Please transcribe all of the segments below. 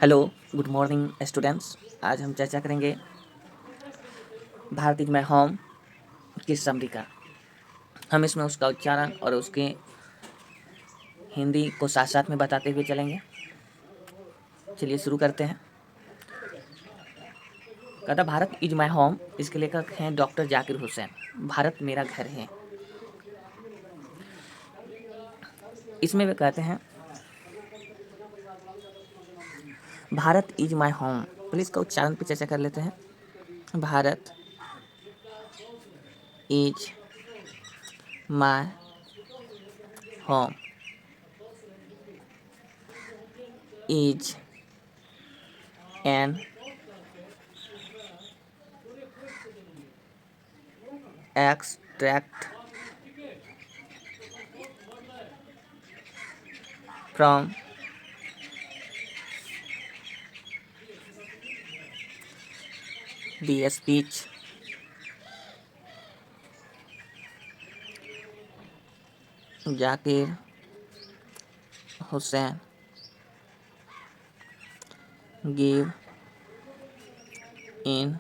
Hello, good morning students. आज हम चर्चा करेंगे भारत इज माय होम की समरी का। हम इसमें उसका उच्चारण और उसके हिंदी को साथ साथ में बताते हुए चलेंगे। चलिए शुरू करते हैं। कहता भारत इज माय होम, इसके लेखक हैं डॉक्टर जाकिर हुसैन। भारत मेरा घर है। इसमें वे कहते हैं भारत इज माय होम। पहले इसका उच्चारण पे चर्चा कर लेते हैं। Bharat is my home is an extract from the speech Zakir Hussain gave in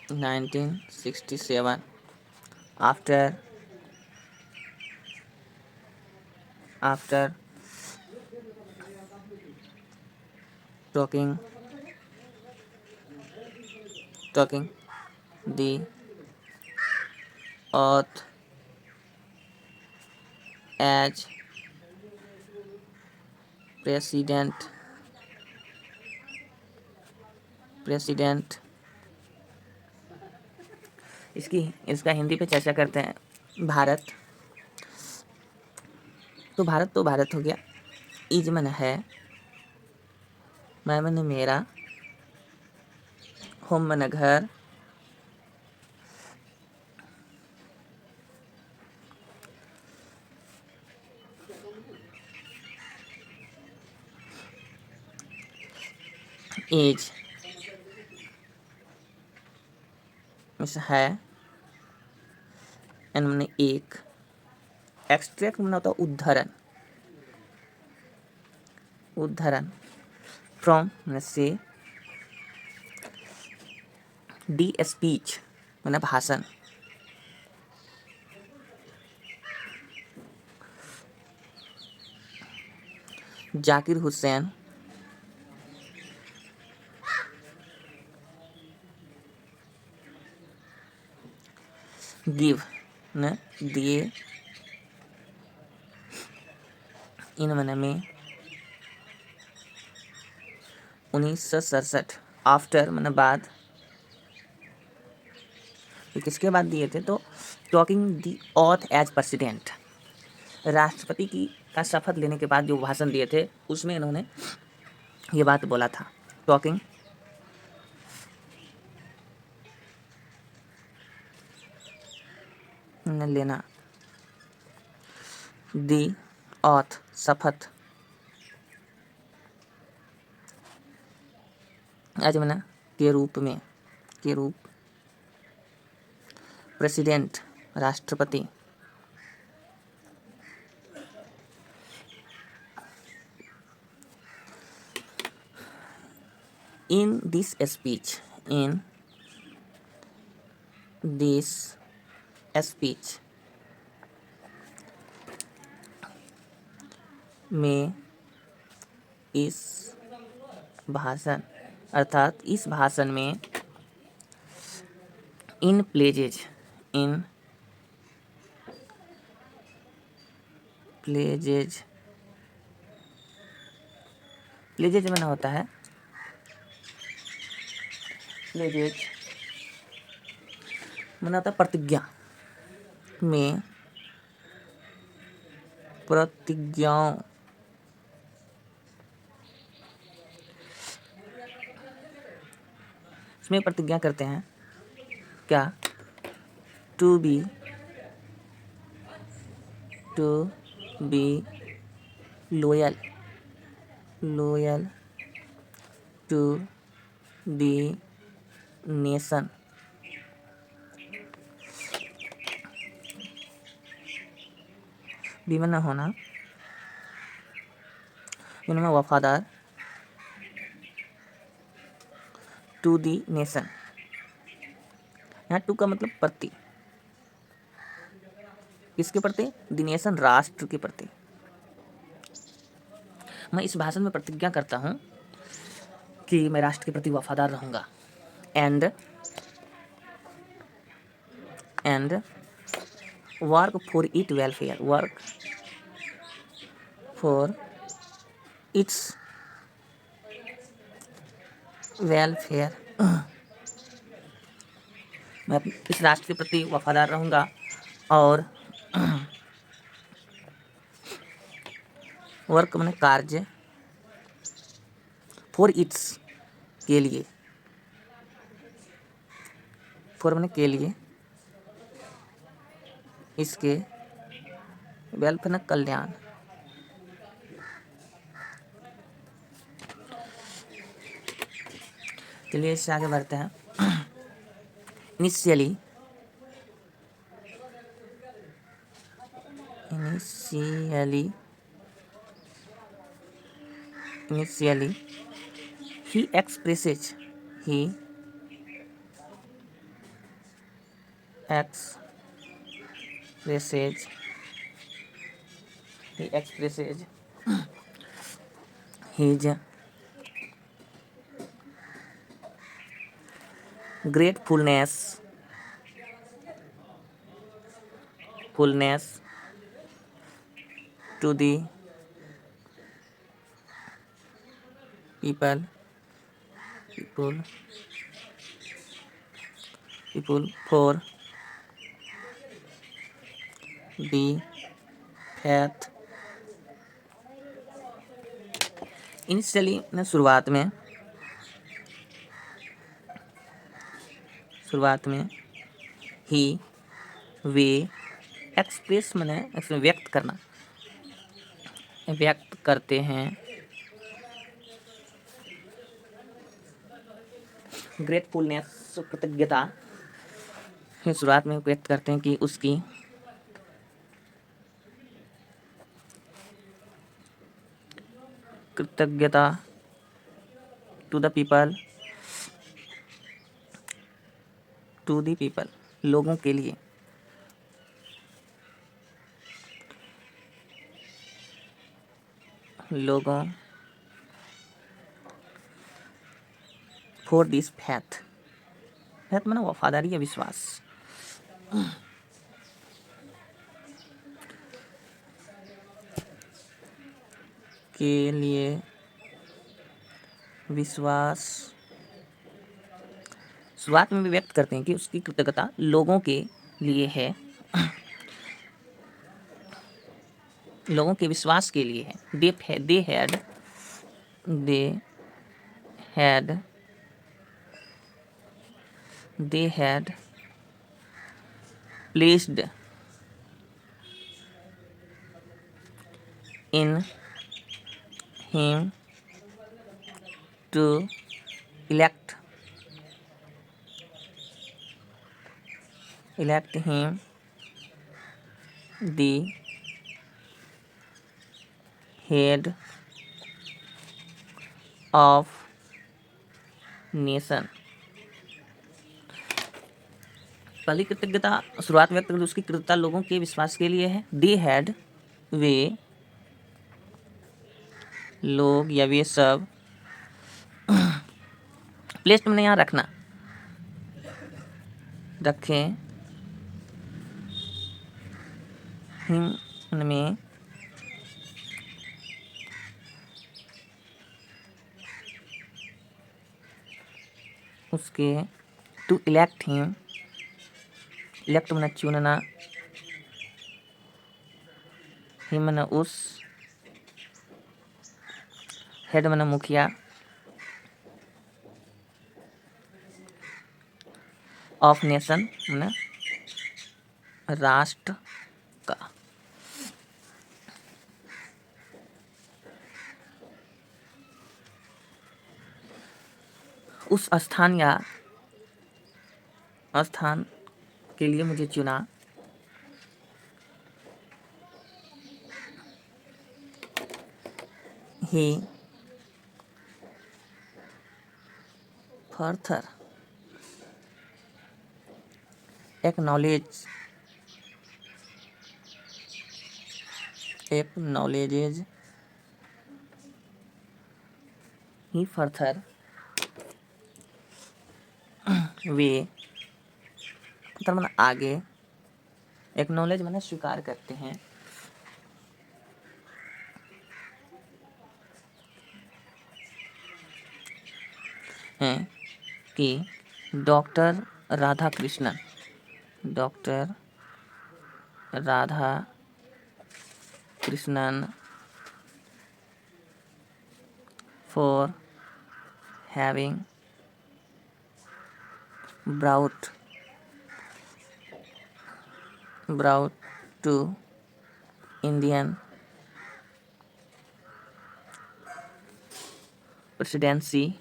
1967 after talking the oath as president। इसका हिंदी पे चर्चा करते हैं। भारत तो भारत हो गया। इज मन है, मैं मन मेरा, होम मन घर, इज है, एन मैंने एक, एक्सट्रैक्ट मैंने होता उद्धरण फ्रॉम मैंने से, डी स्पीच मैंने भाषण, जाकिर हुसैन गिव न दिए, इन मन में 1967 आफ्टर मन बाद, किसके बाद दिए थे तो टॉकिंग दी ऑथ एज प्रेसिडेंट, राष्ट्रपति की का शपथ लेने के बाद जो भाषण दिए थे उसमें इन्होंने ये बात बोला था। टॉकिंग लेना, दी ऑथ शपथ, आज मैंने के रूप प्रेसिडेंट राष्ट्रपति, इन दिस स्पीच में, इस भाषण अर्थात इस भाषण में, इन प्लेजेज में होता है, प्लेजेज में होता है प्रतिज्ञा में, प्रतिज्ञाओं इसमें प्रतिज्ञा करते हैं क्या, to be loyal to the nation, विमन होना, जिनमें वफादार टू दी नेशन, यहाँ टू का मतलब प्रति, किसके प्रति? दी नेशन, राष्ट्र के प्रति। मैं इस भाषण में प्रतिज्ञा करता हूँ कि मैं राष्ट्र के प्रति वफादार रहूँगा। And work for it welfare, work for its welfare, मैं इस राष्ट्र के प्रति वफादार रहूँगा और वर्क मैंने कार्य, फॉर इट्स के लिए, फॉर मैंने के लिए, इसके, वेलफेयर कल्याण। चलिए इससे आगे बढ़ते हैं। Initially he expresses his gratefulness to the people for the faith। Initially ने शुरुआत में ही, वे, एक्सप्रेस मैंने व्यक्त करना, व्यक्त करते हैं, ग्रेटफुलनेस कृतज्ञता की शुरुआत में व्यक्त करते हैं कि उसकी कृतज्ञता टू द पीपल, लोगों के लिए, लोगों, फॉर दिस फैथ माने वफादारी या विश्वास, के लिए, विश्वास। शुरुआत में भी व्यक्त करते हैं कि उसकी कृतज्ञता लोगों के लिए है, लोगों के विश्वास के लिए है। They had placed in him to elect him the head of nation। पहली कृतज्ञता शुरुआत में व्यक्त करते उसकी कृतज्ञता लोगों के विश्वास के लिए है। दे हैड, वे लोग या वे सब, प्लेस्ड मैंने यहाँ रखना, रखें, हिम में, उसके, टू इलेक्ट हिम, इलेक्ट मैंने चुनना, हिम मैंने उस, हेड मैंने मुखिया, ऑफ नेशन मैंने राष्ट्र का। उस स्थान के लिए मुझे चुना, he further acknowledges he further वे मतलब माने आगे, एक्नॉलेज माने स्वीकार करते हैं, कि doctor Radha Krishnan for having brought to Indian presidency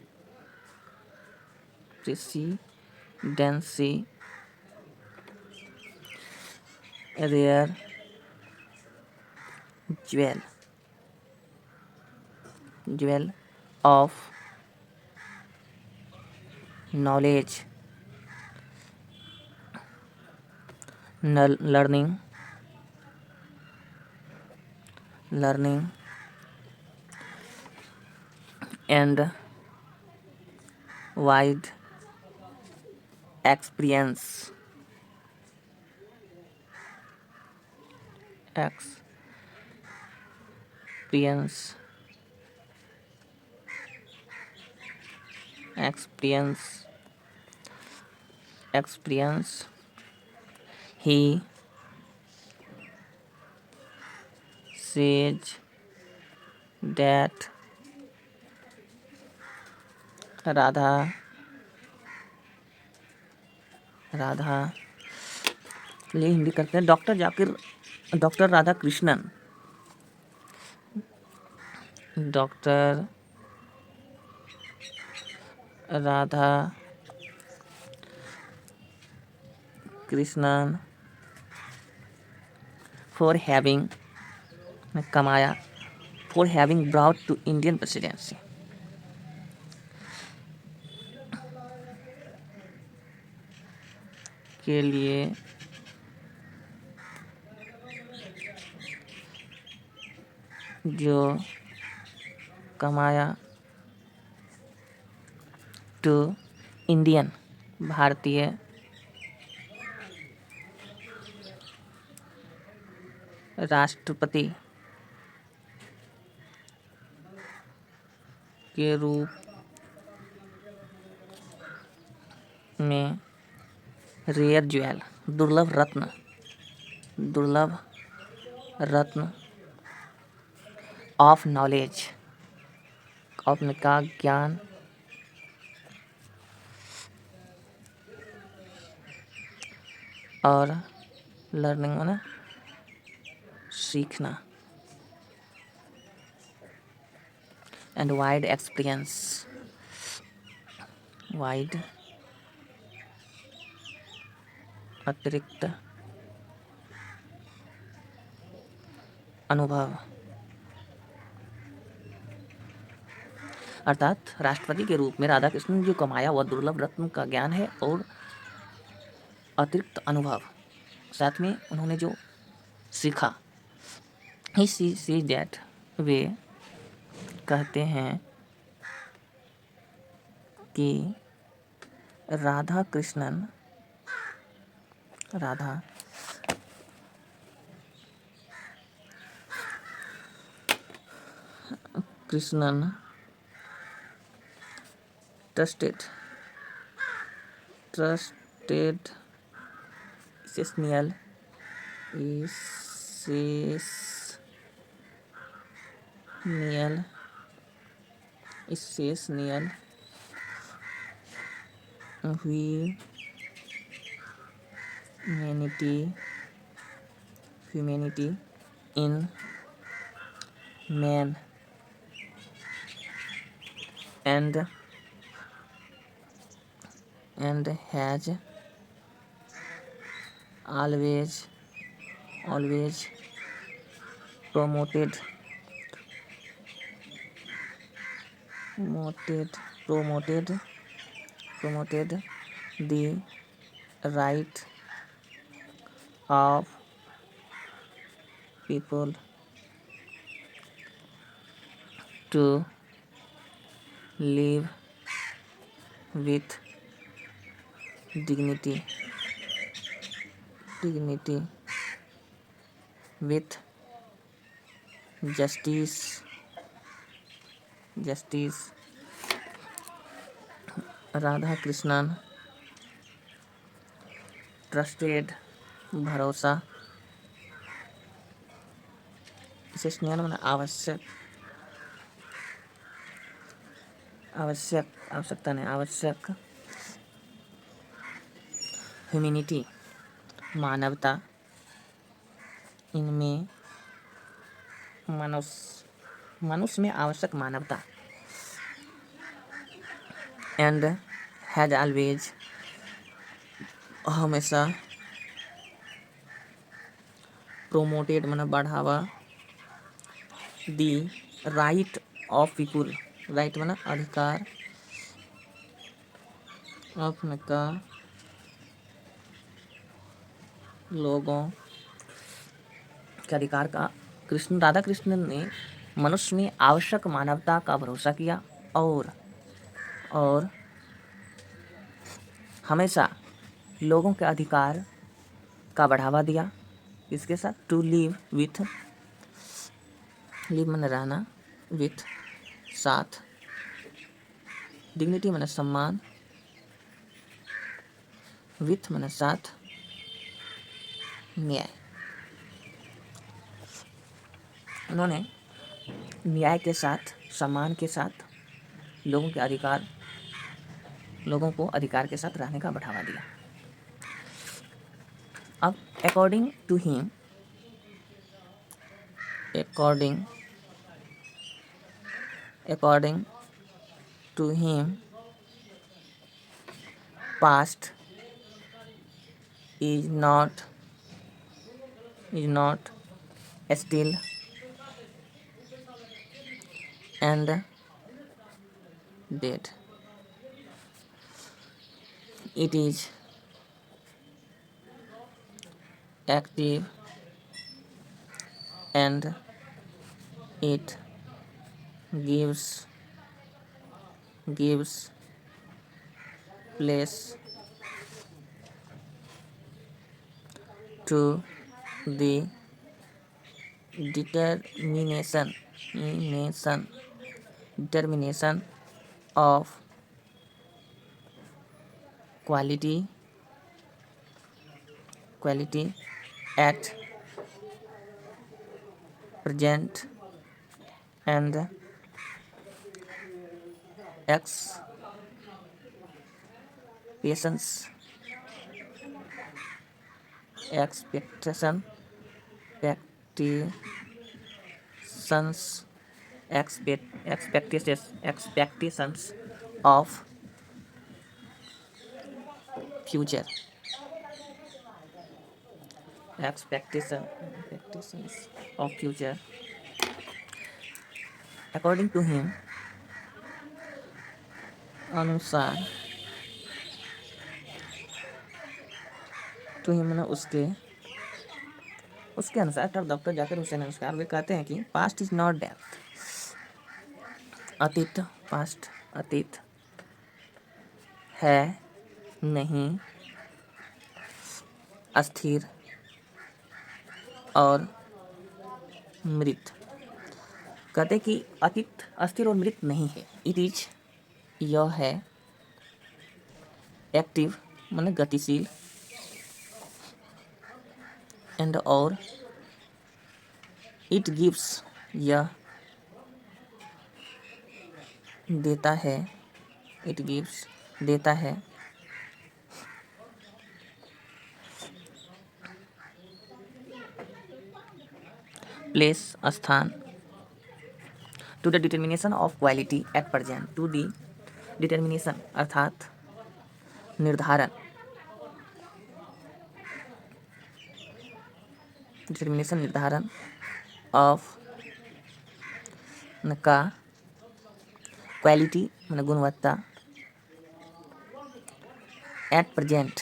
rare jewel of knowledge, learning and wide experience he says that Radha ये हिंदी करते हैं। Doctor Radha Krishnan for having brought to Indian presidency के लिए जो कमाया टू इंडियन भारतीय राष्ट्रपति के रूप में रेयर ज्वेल दुर्लभ रत्न ऑफ नॉलेज का ज्ञान और लर्निंग माने सीखना एंड वाइड एक्सपीरियंस अतिरिक्त अनुभव अर्थात राष्ट्रपति के रूप में राधा कृष्णन ने जो कमाया वह दुर्लभ रत्न का ज्ञान है और अतिरिक्त अनुभव, साथ में उन्होंने जो सीखा। ही सी दैट वे कहते हैं कि Radha Krishnan trusted essential humanity in man and has always promoted promoted the right of people to live with dignity, with justice. Radha Krishnan trusted, भरोसा। इसे स्नेह माना आवश्यक, आवश्यकता नहीं, आवश्यक। ह्यूमैनिटी, मानवता। इनमें मनुष्य में आवश्यक मानवता। एंड हैज ऑलवेज, हमेशा। प्रोमोटेड माना बढ़ावा। दी राइट ऑफ पीपुल, राइट माना अधिकार, ऑफ का लोगों के अधिकार का। राधा कृष्ण ने मनुष्य में आवश्यक मानवता का भरोसा किया और हमेशा लोगों के अधिकार का बढ़ावा दिया। इसके साथ टू लिव विथ, लिव माने रहना, विथ साथ। डिग्निटी माने सम्मान, विथ माने साथ। न्याय, उन्होंने न्याय के साथ, सम्मान के साथ लोगों को अधिकार के साथ रहने का बढ़ावा दिया। अब according to him past is not still and dead. It is active and it gives place to the determination of quality at present and expectations of future. According to him, अनुसार, to him ना उसके अनुसार, तब doctor Zakir Hussain अनुसार वे कहते हैं कि past is not death, अतीत है नहीं अस्थिर और मृत। कहते कि अतीत अस्थिर और मृत नहीं है। इट इज, यह है, एक्टिव माने गतिशील, एंड और इट गिव्स, यह देता है, देता है प्लेस, स्थान, to the determination of quality at present, to the determination अर्थात निर्धारण, ऑफ का क्वालिटी मैंने गुणवत्ता, एट प्रेजेंट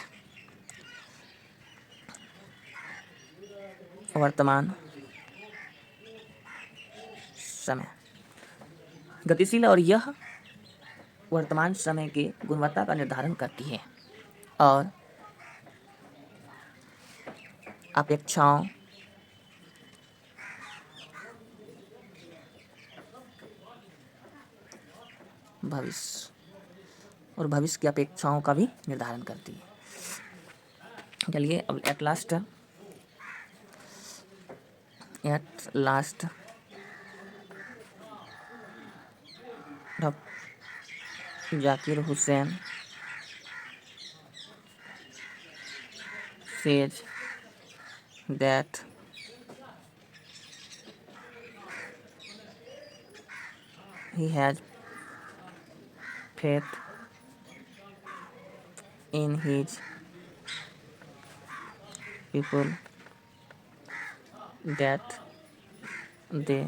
वर्तमान समय, गतिशील और यह वर्तमान समय की गुणवत्ता का निर्धारण करती है और अपेक्षाओं भविष्य की अपेक्षाओं का भी निर्धारण करती है। चलिए अब at last Zakir Hussain says that he has faith in his people that they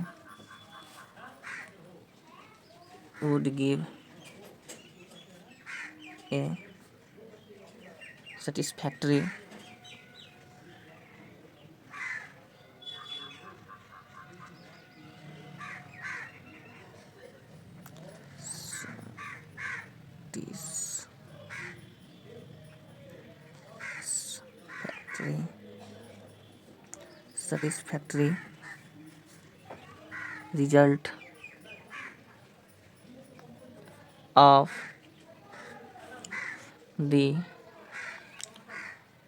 would give a satisfactory satisfactory result of the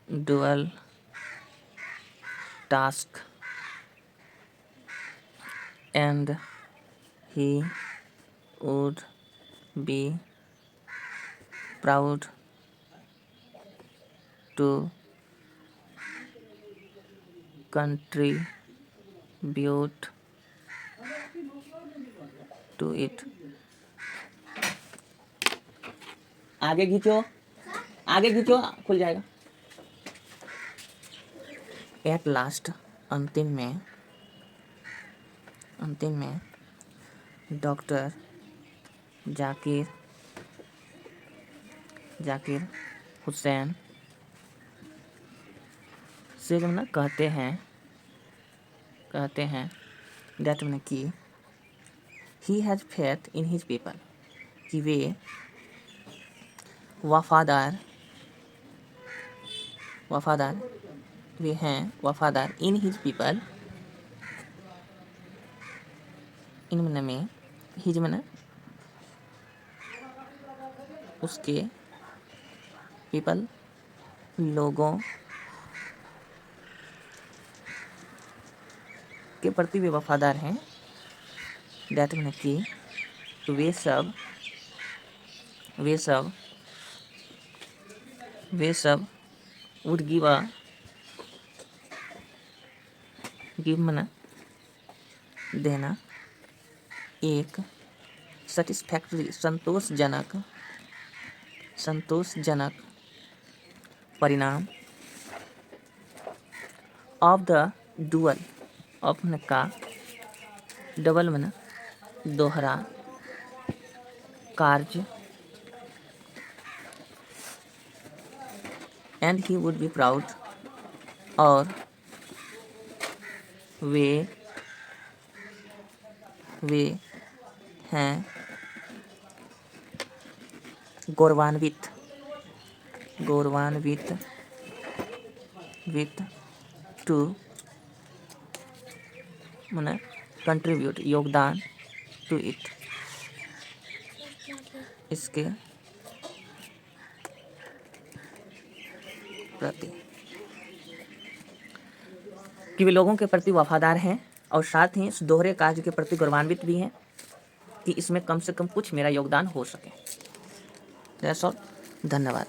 dual task, and he would be proud to contribute to it. आगे खींचो खुल जाएगा। At last अंतिम में doctor Zakir Hussain से जो ना कहते हैं दैट मैंने कि he has faith in his people, कि वे वफादार इन हिज पीपल, इन में हिज में उसके पीपल लोगों के प्रति वे वफादार हैं। दैट मैंने कि वे सब वुड गिव मैंने देना एक सेटिस्फैक्टरी संतोषजनक परिणाम ऑफ द डुअल, ऑफ मैंने का, डबल मैंने दोहरा कार्य, and he would be proud और वे हैं गौरवान्वित टू मैंने कंट्रीब्यूट योगदान टू इट, इसके प्रति, कि वे लोगों के प्रति वफादार हैं और साथ ही इस दोहरे कार्य के प्रति गौरवान्वित भी हैं कि इसमें कम से कम कुछ मेरा योगदान हो सके। That's all. धन्यवाद।